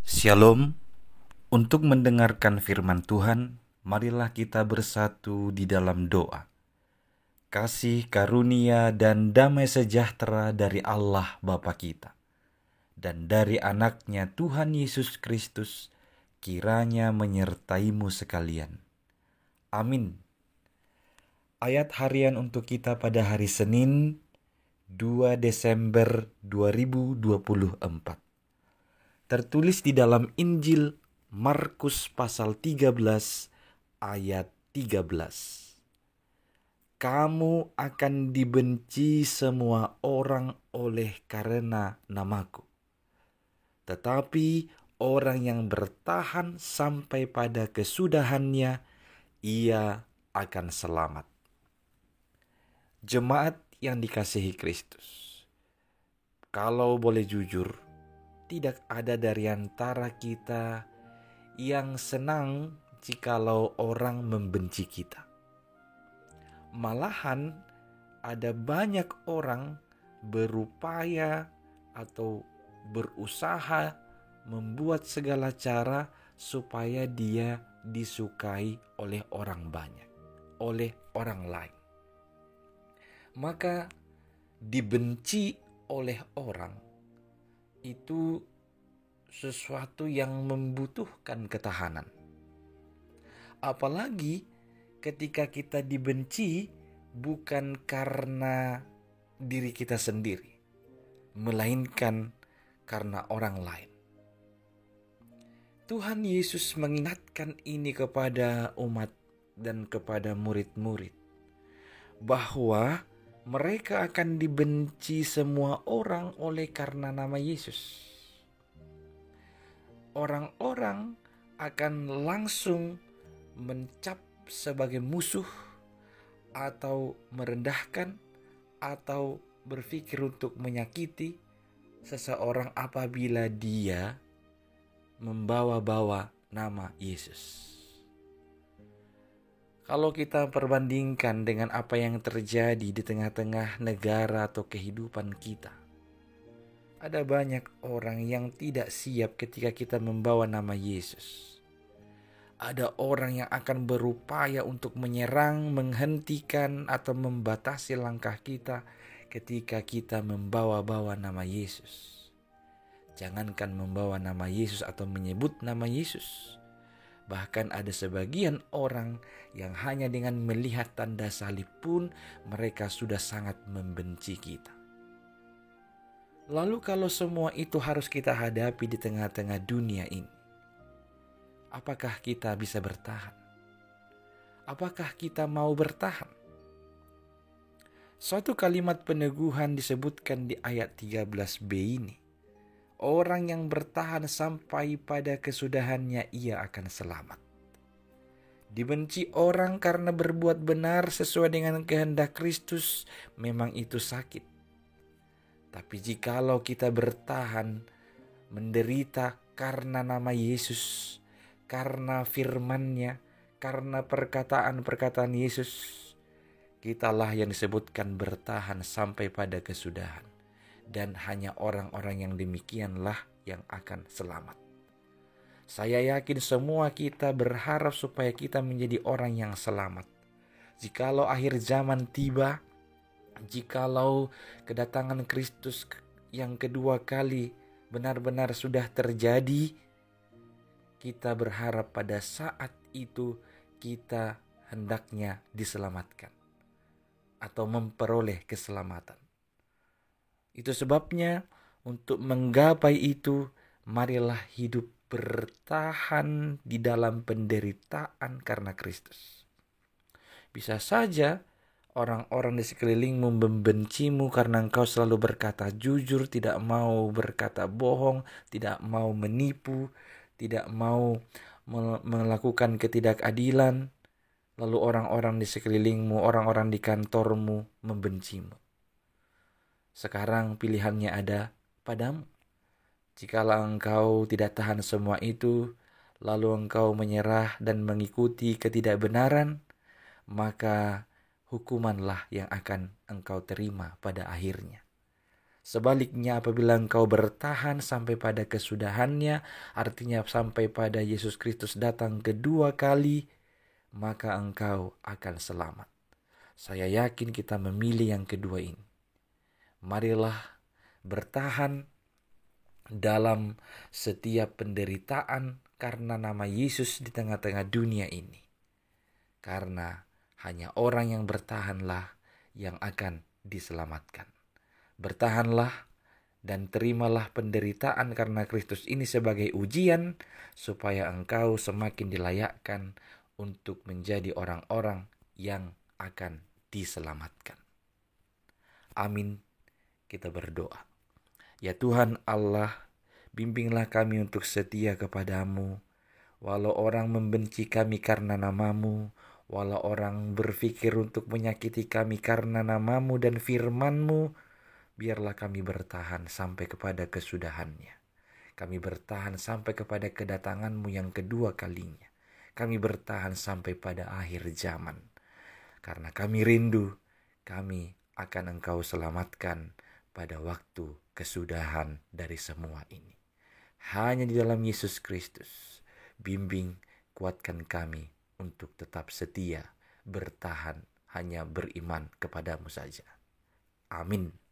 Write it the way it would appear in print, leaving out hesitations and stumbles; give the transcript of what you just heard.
Shalom. Untuk mendengarkan firman Tuhan, marilah kita bersatu di dalam doa. Kasih karunia dan damai sejahtera dari Allah Bapa kita dan dari anaknya Tuhan Yesus Kristus kiranya menyertaimu sekalian. Amin. Ayat harian untuk kita pada hari Senin 2 Desember 2024. Tertulis di dalam Injil Markus pasal 13 ayat 13. Kamu akan dibenci semua orang oleh karena namaku. Tetapi orang yang bertahan sampai pada kesudahannya, ia akan selamat. Jemaat yang dikasihi Kristus, kalau boleh jujur, tidak ada dari antara kita yang senang jikalau orang membenci kita. Malahan ada banyak orang berupaya atau berusaha membuat segala cara supaya dia disukai oleh orang banyak, oleh orang lain. Maka dibenci oleh orang itu sesuatu yang membutuhkan ketahanan. Apalagi ketika kita dibenci bukan karena diri kita sendiri, melainkan karena orang lain. Tuhan Yesus mengingatkan ini kepada umat dan kepada murid-murid, bahwa mereka akan dibenci semua orang oleh karena nama Yesus. Orang-orang akan langsung mencap sebagai musuh atau merendahkan atau berpikir untuk menyakiti seseorang apabila dia membawa-bawa nama Yesus. Kalau kita perbandingkan dengan apa yang terjadi di tengah-tengah negara atau kehidupan kita, ada banyak orang yang tidak siap ketika kita membawa nama Yesus. Ada orang yang akan berupaya untuk menyerang, menghentikan, atau membatasi langkah kita ketika kita membawa-bawa nama Yesus. Jangankan membawa nama Yesus atau menyebut nama Yesus. Bahkan ada sebagian orang yang hanya dengan melihat tanda salib pun mereka sudah sangat membenci kita. Lalu kalau semua itu harus kita hadapi di tengah-tengah dunia ini, apakah kita bisa bertahan? Apakah kita mau bertahan? Suatu kalimat peneguhan disebutkan di ayat 13b ini. Orang yang bertahan sampai pada kesudahannya, ia akan selamat. Dibenci orang karena berbuat benar sesuai dengan kehendak Kristus, memang itu sakit. Tapi jikalau kita bertahan, menderita karena nama Yesus, karena firman-Nya, karena perkataan-perkataan Yesus, kitalah yang disebutkan bertahan sampai pada kesudahan. Dan hanya orang-orang yang demikianlah yang akan selamat. Saya yakin semua kita berharap supaya kita menjadi orang yang selamat. Jikalau akhir zaman tiba, jikalau kedatangan Kristus yang kedua kali benar-benar sudah terjadi, kita berharap pada saat itu kita hendaknya diselamatkan atau memperoleh keselamatan. Itu sebabnya untuk menggapai itu, marilah hidup bertahan di dalam penderitaan karena Kristus. Bisa saja orang-orang di sekelilingmu membencimu karena engkau selalu berkata jujur, tidak mau berkata bohong, tidak mau menipu, tidak mau melakukan ketidakadilan. Lalu orang-orang di sekelilingmu, orang-orang di kantormu membencimu. Sekarang pilihannya ada padamu. Jikalau engkau tidak tahan semua itu, lalu engkau menyerah dan mengikuti ketidakbenaran, maka hukumanlah yang akan engkau terima pada akhirnya. Sebaliknya apabila engkau bertahan sampai pada kesudahannya, artinya sampai pada Yesus Kristus datang kedua kali, maka engkau akan selamat. Saya yakin kita memilih yang kedua ini. Marilah bertahan dalam setiap penderitaan karena nama Yesus di tengah-tengah dunia ini. Karena hanya orang yang bertahanlah yang akan diselamatkan. Bertahanlah dan terimalah penderitaan karena Kristus ini sebagai ujian, supaya engkau semakin dilayakkan untuk menjadi orang-orang yang akan diselamatkan. Amin. Kita berdoa. Ya Tuhan Allah, bimbinglah kami untuk setia kepadamu, walau orang membenci kami karena namamu, walau orang berpikir untuk menyakiti kami karena namamu dan firmanmu, biarlah kami bertahan sampai kepada kesudahannya. Kami bertahan sampai kepada kedatanganmu yang kedua kalinya. Kami bertahan sampai pada akhir zaman. Karena kami rindu, kami akan Engkau selamatkan pada waktu kesudahan dari semua ini. Hanya di dalam Yesus Kristus, bimbing, kuatkan kami untuk tetap setia, bertahan, hanya beriman kepadamu saja. Amin.